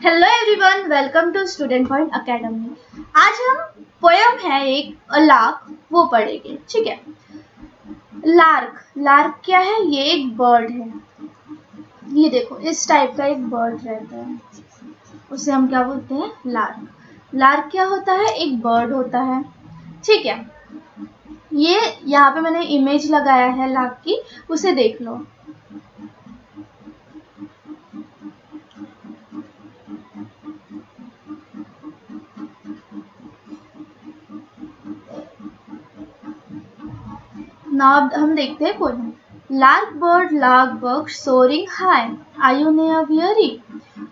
Hello everyone, welcome to student point academy. आज हम poem है एक लार्क वो पढ़ेंगे। ठीक है। लार्क लार्क क्या है? ये एक बर्ड है। ये देखो, इस टाइप का एक बर्ड रहता है, उसे हम क्या बोलते हैं? लार्क। लार्क क्या होता है? एक बर्ड होता है। ठीक है। ये यहाँ पे मैंने इमेज लगाया है लार्क की, उसे देख लो। नाउ हम देखते हैं poem. Lark bird soaring high. Are you near weary?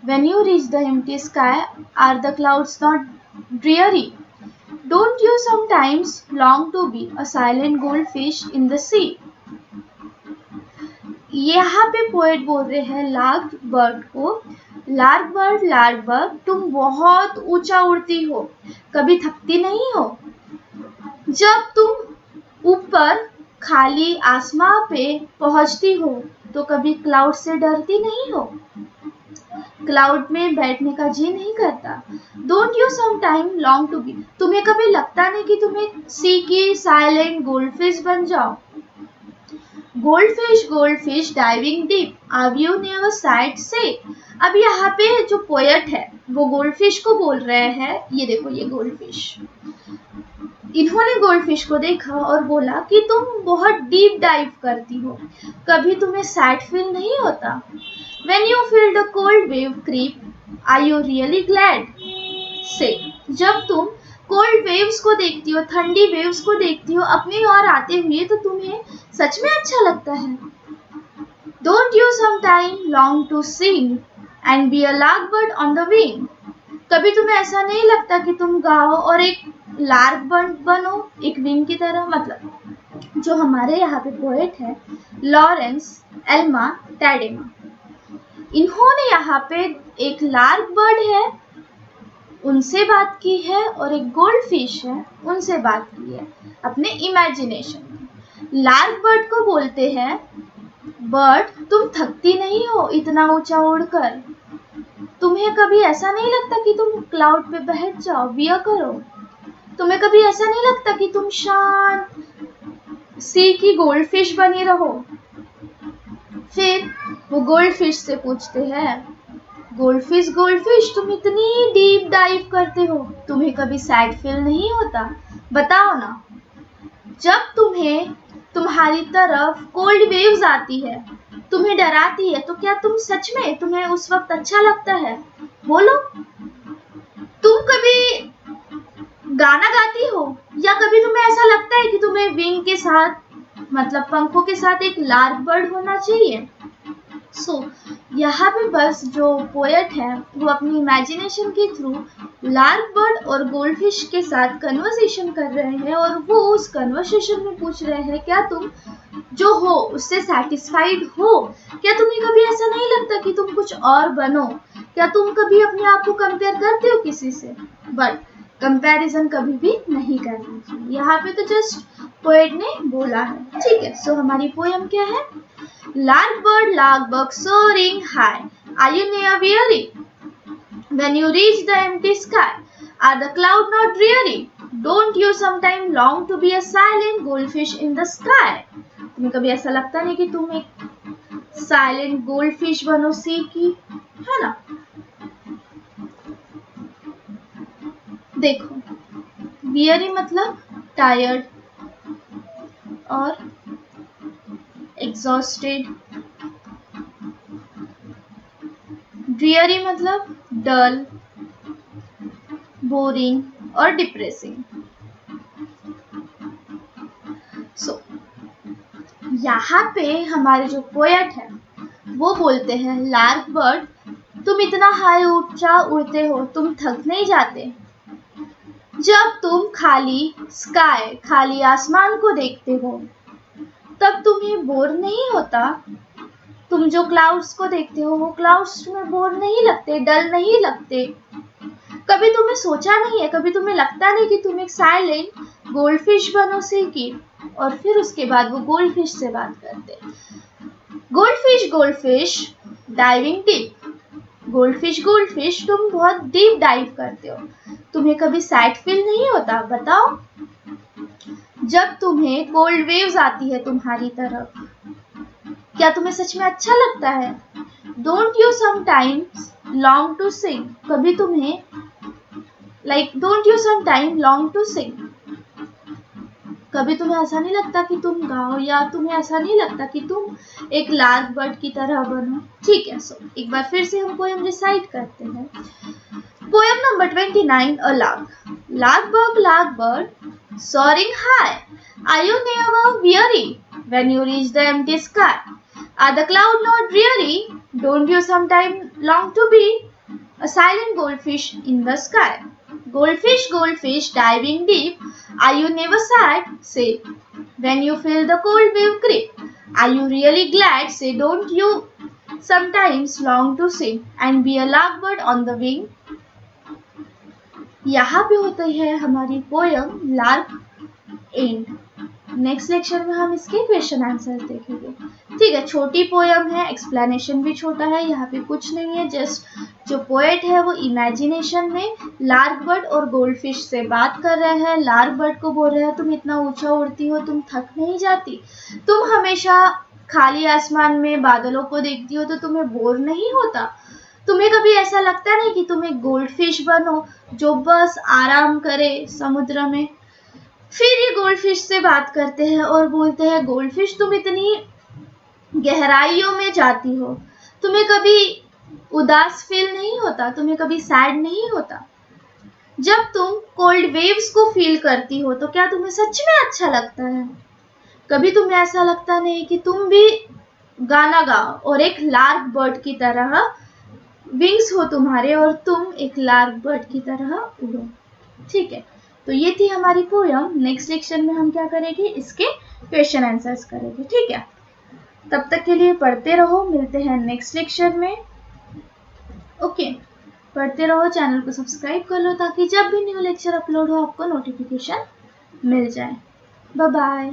When you reach the empty sky, are the clouds not dreary? Don't you sometimes long to be a silent goldfish in the sea? यहाँ पे poet बोल रहे हैं lark bird को, lark bird तुम बहुत ऊंचा उड़ती हो, कभी थकती नहीं हो। जब तुम ऊपर खाली आसमां पे पहुंचती हो तो कभी क्लाउड से डरती नहीं हो, क्लाउड में बैठने का जी नहीं करता। Don't you some time long to be, तुम्हें कभी लगता नहीं कि तुम्हें सी की साइलेंट गोल्डफिश बन जाओ। Goldfish diving deep, are you never side से। अब यहाँ पे जो पोएट है वो गोल्डफिश को बोल रहे हैं। ये देखो, ये गोल्डफिश, इन्होंने गोल्डफिश को देखा और बोला कि तुम बहुत डीप डाइव करती हो, कभी तुम्हें सैड फील नहीं होता। When you feel the cold wave creep, are you really glad? से जब तुम कोल्ड वेव्स को देखती हो, ठंडी वेव्स को देखती हो अपनी ओर आते हुए, तो तुम्हें सच में अच्छा लगता है। Don't you sometime long to sing and be a larkbird on the wing? कभी तुम्हें ऐसा नहीं लगता कि तुम गाओ और एक लार्क बनो, एक विंग की तरह। मतलब जो हमारे यहाँ पे पोएट है लॉरेंस एल्मा टैडेमा, इन्होंने यहाँ पे एक लार्क बर्ड है उनसे बात की है और एक गोल्ड फिश है उनसे बात की है अपने इमेजिनेशन में। लार्क बर्ड को बोलते हैं, बर्ड तुम थकती नहीं हो इतना ऊंचा उड़कर, तुम्हें कभी ऐसा नहीं लगता कि तुम क्लाउड पे बैठ जाओ, बियर करो, तुम्हें कभी ऐसा नहीं लगता कि तुम शांत सी की गोल्डफिश बनी रहो। फिर वो गोल्डफिश से पूछते हैं, गोल्डफिश तुम इतनी डीप डाइव करते हो, तुम्हें कभी सैड फील नहीं होता? बताओ ना, जब तुम्हारी तरफ कोल्ड वेव्स आती है, तुम्हें डराती है, तो क्या तुम सच में तुम्हें उस वक्त अच्छा लगता है? बोलो। तुम कभी गाना गाती हो या कभी तुम्हें ऐसा लगता है कि तुम्हें विंग के साथ, मतलब पंखों के साथ एक लार्क बर्ड होना चाहिए? यहाँ पे बस जो पोएट है वो अपनी इमेजिनेशन के थ्रू लार्क बर्ड और गोल्डफिश के साथ कन्वर्सेशन कर रहे हैं और वो उस कन्वर्सेशन में पूछ रहे हैं, क्या तुम जो हो उससे सेटिस्फाइड हो? क्या तुम्हें कभी ऐसा नहीं लगता कि तुम कुछ और बनो? क्या तुम कभी अपने आप को कंपेयर करते हो किसी से? बट कंपैरिजन कभी भी नहीं करना चाहिए। यहाँ पे तो जस्ट पोएट ने बोला है। ठीक है। सो हमारी पोएम क्या है? lark bird soaring high, are you near weary? When you reach the empty sky, are the clouds not dreary? Don't you sometime long to be a silent goldfish in the sky? तुम्हें कभी ऐसा लगता नहीं कि तुम एक silent goldfish बनो सी की, है ना? देखो, weary मतलब टायर्ड और एग्जॉस्टेड, ड्रीयरी मतलब डल, बोरिंग और डिप्रेसिंग। सो यहाँ पे हमारे जो पोएट है वो बोलते हैं, लार्क बर्ड तुम इतना हाई ऊंचा उड़ते हो, तुम थक नहीं जाते? जब तुम खाली आसमान को देखते हो तब तुम्हें बोर नहीं होता? तुम जो क्लाउड्स को देखते हो वो क्लाउड्स तुम्हें बोर नहीं लगते, डल नहीं लगते? कभी तुम्हें सोचा नहीं है, कभी तुम्हें लगता नहीं कि तुम एक साइलेंट गोल्डफिश बनो सी की? और फिर उसके बाद वो गोल्डफिश से बात करते, गोल्डफिश डाइविंग डीप, गोल्डफिश तुम बहुत डीप डाइव करते हो, तुम्हें कभी सैड फील नहीं होता? बताओ। जब तुम्हें कोल्ड वेव्स आती है तुम्हारी तरफ, क्या तुम्हें सच में अच्छा लगता है? Don't you sometimes long to sing? कभी तुम्हें don't you sometime long to sing? कभी तुम्हें ऐसा नहीं लगता कि तुम गाओ, या तुम्हें ऐसा नहीं लगता कि तुम एक लार्क बर्ड की तरह बनो? ठीक है, सो एक बार फिर से हम पोएम रिसाइट करते हैं। Poem number 29, a lark bird soaring high, are you never weary when you reach the empty sky? Are the clouds not dreary? Don't you sometimes long to be a silent goldfish in the sky? Goldfish, diving deep, are you never sad? Say, when you feel the cold wave creep. Are you really glad? Say, don't you sometimes long to sing and be a larkbird on the wing? यहाँ पे होती है हमारी poem lark and. Next lecture में हम इसके question answer देखेंगे। ठीक है, छोटी पोयम है, एक्सप्लेनेशन भी छोटा है, यहाँ पे कुछ नहीं है, जस्ट जो पोएट है वो इमेजिनेशन में लार्क बर्ड और गोल्डफिश से बात कर रहे हैं। लार्क बर्ड को बोल रहे हैं तुम इतना ऊंचा उड़ती हो, तुम थक नहीं जाती? तुम हमेशा खाली आसमान में बादलों को देखती हो तो तुम्हें बोर नहीं होता? तुम्हें कभी ऐसा लगता नहीं कि तुम एक गोल्डफिश बनो जो बस आराम करे समुद्र में? फिर ये गोल्डफिश से बात करते हैं और बोलते हैं गोल्डफिश तुम इतनी गहराइयों में जाती हो, तुम्हें कभी उदास फील नहीं होता? तुम्हें कभी सैड नहीं होता? जब तुम कोल्ड वेव्स को फील करती हो तो क्या तुम्हें सच में अच्छा लगता है? कभी तुम्हें ऐसा लगता नहीं कि तुम भी गाना गाओ और एक लार्क बर्ड की तरह विंग्स हो तुम्हारे और तुम एक लार्क बर्ड की तरह उड़ो? ठीक है, तो ये थी हमारी पोयम। नेक्स्ट लेक्चर में हम क्या करेंगे, इसके क्वेश्चन आंसर्स करेंगे। ठीक है, तब तक के लिए पढ़ते रहो, मिलते हैं नेक्स्ट लेक्चर में। ओके, पढ़ते रहो, चैनल को सब्सक्राइब कर लो ताकि जब भी न्यू लेक्चर अपलोड हो आपको नोटिफिकेशन मिल जाए। Bye bye.